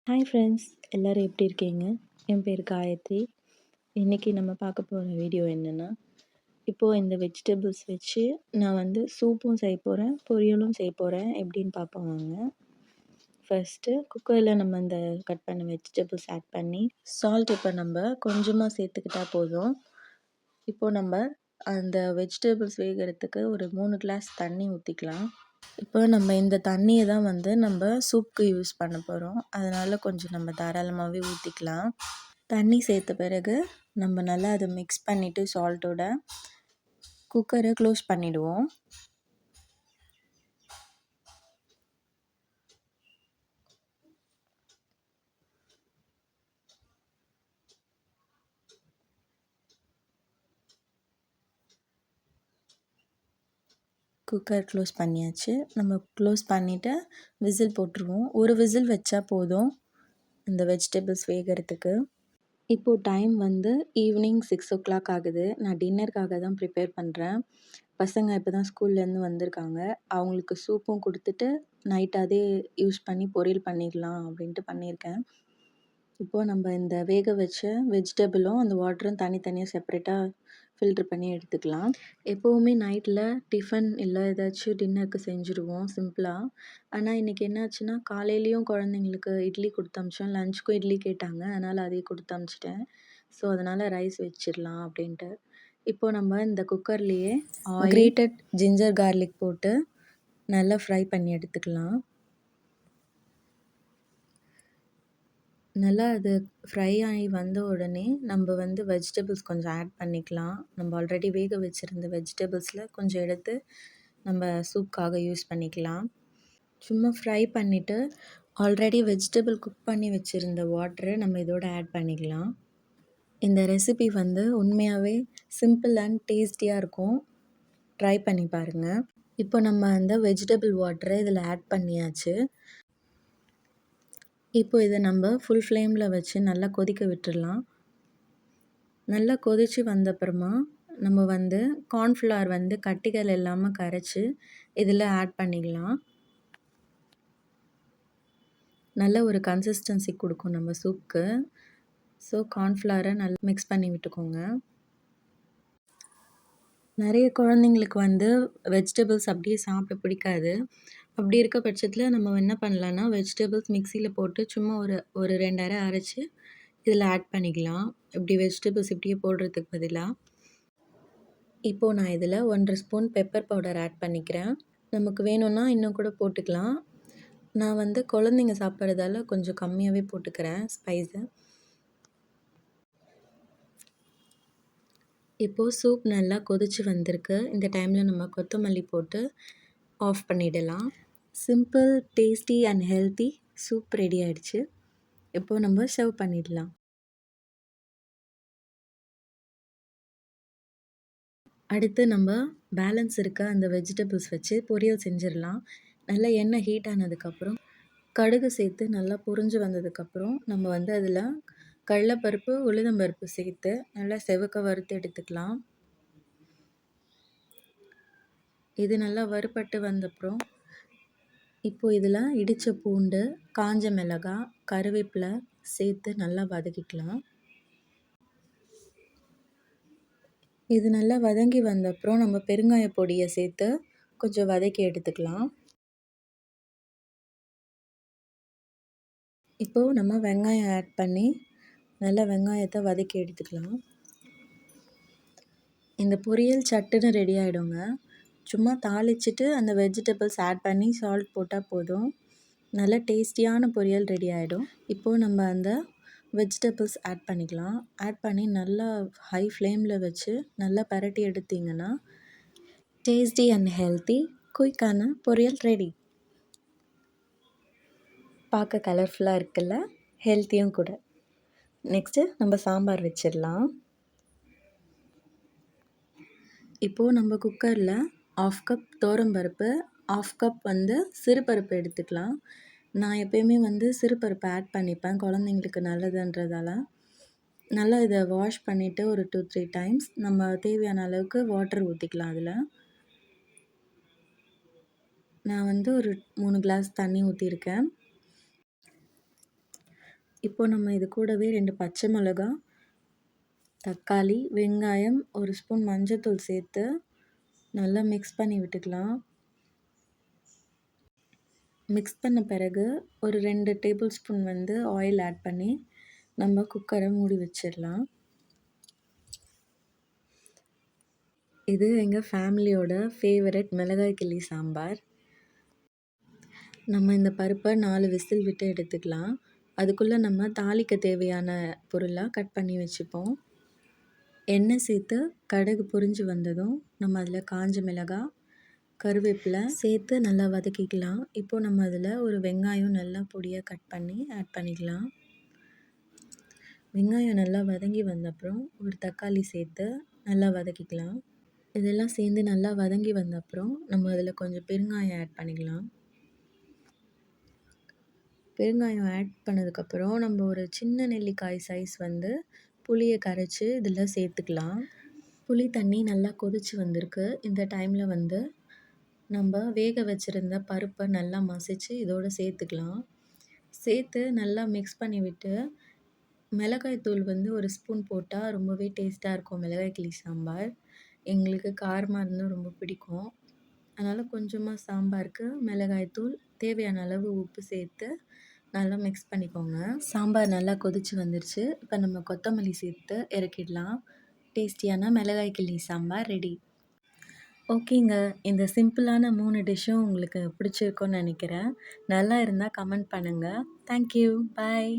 Hi friends, எல்லோரும் எப்படி இருக்கீங்க? என் பேர் காயத்ரி. இன்றைக்கி நம்ம பார்க்க போகிற வீடியோ என்னென்னா, இப்போது இந்த வெஜிடபிள்ஸ் வச்சு நான் வந்து சூப்பும் செய்ய போகிறேன், பொரியலும் செய்ய போகிறேன். எப்படின்னு பார்ப்போம் வாங்க. ஃபர்ஸ்ட்டு குக்கரில் நம்ம இந்த கட் பண்ண வெஜிடபிள்ஸ் ஆட் பண்ணி சால்ட் இப்போ நம்ம கொஞ்சமாக சேர்த்துக்கிட்டா போதும். இப்போது நம்ம அந்த வெஜிடபிள்ஸ் வேகிறதுக்கு ஒரு 3 கிளாஸ் தண்ணி ஊற்றிக்கலாம். இப்போ நம்ம இந்த தண்ணியை தான் வந்து நம்ம சூப்புக்கு யூஸ் பண்ண போகிறோம். அதனால் கொஞ்சம் நம்ம தாராளமாகவே ஊற்றிக்கலாம். தண்ணி சேர்த்த பிறகு நம்ம நல்லா அதை மிக்ஸ் பண்ணிவிட்டு சால்ட்டோட குக்கரை க்ளோஸ் பண்ணிவிடுவோம். குக்கர் க்ளோஸ் பண்ணியாச்சு. நம்ம க்ளோஸ் பண்ணிவிட்டு விசில் போட்டுருவோம். ஒரு விசில் வச்சா போதும் இந்த வெஜிடபிள்ஸ் வேகிறதுக்கு. இப்போது டைம் வந்து ஈவினிங் 6:00 ஆகுது. நான் டின்னருக்காக தான் ப்ரிப்பேர் பண்ணுறேன். பசங்க இப்போ தான் ஸ்கூல்லேருந்து வந்திருக்காங்க. அவங்களுக்கு சூப்பும் கொடுத்துட்டு நைட் அதே யூஸ் பண்ணி பொரியல் பண்ணிடலாம் அப்படின்ட்டு பண்ணியிருக்கேன். இப்போது நம்ம இந்த வேக வச்ச வெஜிடபிளும் அந்த வாட்டரும் தனித்தனியாக செப்பரேட்டாக ஃபில்ட்ரு பண்ணி எடுத்துக்கலாம். எப்போவுமே நைட்டில் டிஃபன் இல்லை ஏதாச்சும் டின்னருக்கு செஞ்சுருவோம் சிம்பிளாக. ஆனால் இன்றைக்கி என்னாச்சுன்னா, காலையிலையும் குழந்தைங்களுக்கு இட்லி கொடுத்து அனுப்பிச்சேன். லஞ்சுக்கும் இட்லி கேட்டாங்க, அதனால் அதையும் கொடுத்து அனுப்பிச்சிட்டேன். ஸோ அதனால் ரைஸ் வச்சிடலாம் அப்படின்ட்டு. இப்போது நம்ம இந்த குக்கர்லேயே கிரேட்டட் ஜிஞ்சர் கார்லிக் போட்டு நல்லா ஃப்ரை பண்ணி எடுத்துக்கலாம். நல்லா அது ஃப்ரை ஆகி வந்த உடனே நம்ம வந்து வெஜிடபிள்ஸ் கொஞ்சம் ஆட் பண்ணிக்கலாம். நம்ம ஆல்ரெடி வேக வச்சுருந்த வெஜிடபிள்ஸில் கொஞ்சம் எடுத்து நம்ம சூப்புக்காக யூஸ் பண்ணிக்கலாம். சும்மா ஃப்ரை பண்ணிவிட்டு ஆல்ரெடி வெஜிடபிள் குக் பண்ணி வச்சுருந்த வாட்டரை நம்ம இதோட ஆட் பண்ணிக்கலாம். இந்த ரெசிபி வந்து உண்மையாகவே சிம்பிள் அண்ட் டேஸ்டியாக இருக்கும். ட்ரை பண்ணி பாருங்கள். இப்போ நம்ம அந்த வெஜிடபிள் வாட்டரை இதில் ஆட் பண்ணியாச்சு. இப்போ இதை நம்ம ஃபுல் ஃப்ளேமில் வச்சு நல்லா கொதிக்க விட்டுடலாம். நல்லா கொதித்து வந்தப்புறமா நம்ம வந்து கார்ன்ஃப்ளவர் வந்து கட்டிகள் இல்லாமல் கரைச்சி இதில் ஆட் பண்ணிக்கலாம். நல்ல ஒரு கன்சிஸ்டன்சி கொடுக்கும் நம்ம சூப்புக்கு. ஸோ கார்ன்ஃப்ளவரை நல்லா மிக்ஸ் பண்ணி விட்டுக்கோங்க. நிறைய குழந்தைங்களுக்கு வந்து வெஜிடபிள்ஸ் அப்படியே சாப்பிட பிடிக்காது. அப்படி இருக்க பட்சத்தில் நம்ம என்ன பண்ணலான்னா, வெஜிடபிள்ஸ் மிக்சியில் போட்டு சும்மா ஒரு 2 அரை அரைச்சி இதில் ஆட் பண்ணிக்கலாம். இப்படி வெஜிடபிள்ஸ் இப்படியே போடுறதுக்கு பதிலாக. இப்போது நான் இதில் 1 ஸ்பூன் பெப்பர் பவுடர் ஆட் பண்ணிக்கிறேன். நமக்கு வேணும்னா இன்னும் கூட போட்டுக்கலாம். நான் வந்து குழந்தைங்க சாப்பிட்றதால கொஞ்சம் கம்மியாகவே போட்டுக்கிறேன் ஸ்பைஸை. இப்போது சூப் நல்லா கொதிச்சு வந்திருக்கு. இந்த டைமில் நம்ம கொத்தமல்லி போட்டு ஆஃப் பண்ணிடலாம். Simple, tasty and healthy soup ready ஆகிடுச்சு. இப்போது நம்ம சர்வ் பண்ணிடலாம். அடுத்து நம்ம பேலன்ஸ் இருக்க அந்த வெஜிடபிள்ஸ் வச்சு பொரியல் செஞ்சிடலாம். நல்லா எண்ணெய் ஹீட் ஆனதுக்கப்புறம் கடுகு சேர்த்து நல்லா பொரிஞ்சு வந்ததுக்கப்புறம் நம்ம வந்து அதில் கடலைப்பருப்பு, உளுந்தம்பருப்பு சேர்த்து நல்லா செவக்க வறுத்து எடுத்துக்கலாம். இது நல்லா வறுபட்டு வந்தப்புறம் இப்போது இதில் இடித்த பூண்டு, காஞ்ச மிளகாய், கருவேப்பிலை சேர்த்து நல்லா வதக்கிக்கலாம். இது நல்லா வதங்கி வந்தப்புறம் நம்ம பெருங்காய பொடியை சேர்த்து கொஞ்சம் வதக்கி எடுத்துக்கலாம். இப்போது நம்ம வெங்காயம் ஆட் பண்ணி நல்லா வெங்காயத்தை வதக்கி எடுத்துக்கலாம். இந்த பொரியல் சட்டுன்னு ரெடி ஆகிடுங்க. சும்மா தாளிச்சிட்டு அந்த வெஜிடபிள்ஸ் ஆட் பண்ணி சால்ட் போட்டால் போதும். நல்ல டேஸ்டியான பொரியல் ரெடி ஆகிடும். இப்போது நம்ம அந்த வெஜிடபிள்ஸ் ஆட் பண்ணிக்கலாம். ஆட் பண்ணி நல்லா ஹை ஃப்ளேமில் வச்சு நல்லா பரட்டி எடுத்திங்கன்னா டேஸ்டி அண்ட் ஹெல்த்தி குயிக்கான பொரியல் ரெடி. பார்க்க கலர்ஃபுல்லாக இருக்குல்ல, ஹெல்த்தியும் கூட. நெக்ஸ்ட்டு நம்ம சாம்பார் வச்சிடலாம். இப்போது நம்ம குக்கரில் 1/2 கப் துவரம்பருப்பு, 1/2 கப் வந்து சிறுபருப்பு எடுத்துக்கலாம். நான் எப்பயுமே வந்து சிறுபருப்பு ஆட் பண்ணிப்பேன், குழந்தைங்களுக்கு நல்லதுன்றதால. நல்லா இதை வாஷ் பண்ணிவிட்டு ஒரு 2-3 டைம்ஸ் நம்ம தேவையான அளவுக்கு வாட்டர் ஊற்றிக்கலாம். அதில் நான் வந்து ஒரு 3 கிளாஸ் தண்ணி ஊற்றிருக்கேன். இப்போ நம்ம இது கூடவே 2 பச்சை மிளகா, தக்காளி, வெங்காயம், 1 ஸ்பூன் மஞ்சத்தூள் சேர்த்து நல்லா மிக்ஸ் பண்ணி விட்டுக்கலாம். மிக்ஸ் பண்ண பிறகு ஒரு 2 டேபிள் ஸ்பூன் ஆயில் ஆட் பண்ணி நம்ம குக்கரை மூடி வச்சிடலாம். இது எங்கள் ஃபேமிலியோட ஃபேவரட் மிளகாய் கிள்ளி சாம்பார். நம்ம இந்த பருப்பை 4 விசில் விட்டு எடுத்துக்கலாம். அதுக்குள்ளே நம்ம தாளிக்க தேவையான பொருளாக கட் பண்ணி வச்சுப்போம். எண்ணெய் சேர்த்து கடுகு பொரிஞ்சு வந்ததும் நம்ம அதில் காஞ்ச மிளகாய், கருவேப்பிலை சேர்த்து நல்லா வதக்கிக்கலாம். இப்போது நம்ம அதில் ஒரு வெங்காயம் நல்லா பொடியாக கட் பண்ணி ஆட் பண்ணிக்கலாம். வெங்காயம் நல்லா வதங்கி வந்த அப்புறம் ஒரு தக்காளி சேர்த்து நல்லா வதக்கிக்கலாம். இதெல்லாம் சேர்ந்து நல்லா வதங்கி வந்த அப்புறம் நம்ம அதில் கொஞ்சம் பெருங்காயம் ஆட் பண்ணிக்கலாம். பெருங்காயம் ஆட் பண்ணதுக்கப்புறம் நம்ம ஒரு சின்ன நெல்லிக்காய் சைஸ் புளியை கரைச்சி இதில் சேர்த்துக்கலாம். புளி தண்ணி நல்லா கொதிச்சு வந்திருக்கு. இந்த டைமில் நம்ம வேக வச்சுருந்த பருப்பை நல்லா மசிச்சு இதோடு சேர்த்துக்கலாம். சேர்த்து நல்லா மிக்ஸ் பண்ணி விட்டு மிளகாய் தூள் ஒரு ஸ்பூன் போட்டால் ரொம்பவே டேஸ்ட்டாக இருக்கும் மிளகாய் கிள்ளி சாம்பார். எங்களுக்கு காரமாக இருந்தால் ரொம்ப பிடிக்கும். அதனால் கொஞ்சமாக சாம்பாருக்கு மிளகாய் தூள், தேவையான அளவு உப்பு சேர்த்து நல்லா மிக்ஸ் பண்ணிக்கோங்க. சாம்பார் நல்லா கொதிச்சு வந்துருச்சு. இப்போ நம்ம கொத்தமல்லி சேர்த்து இறக்கிடலாம். டேஸ்டியான மிளகாய் கிள்ளி சாம்பார் ரெடி. ஓகேங்க. இந்த சிம்பிளான 3 டிஷ்ஷும் உங்களுக்கு பிடிச்சிருக்கும்னு நினைக்கிறேன். நல்லா இருந்தால் கமெண்ட் பண்ணுங்கள். தேங்க்யூ. பாய்.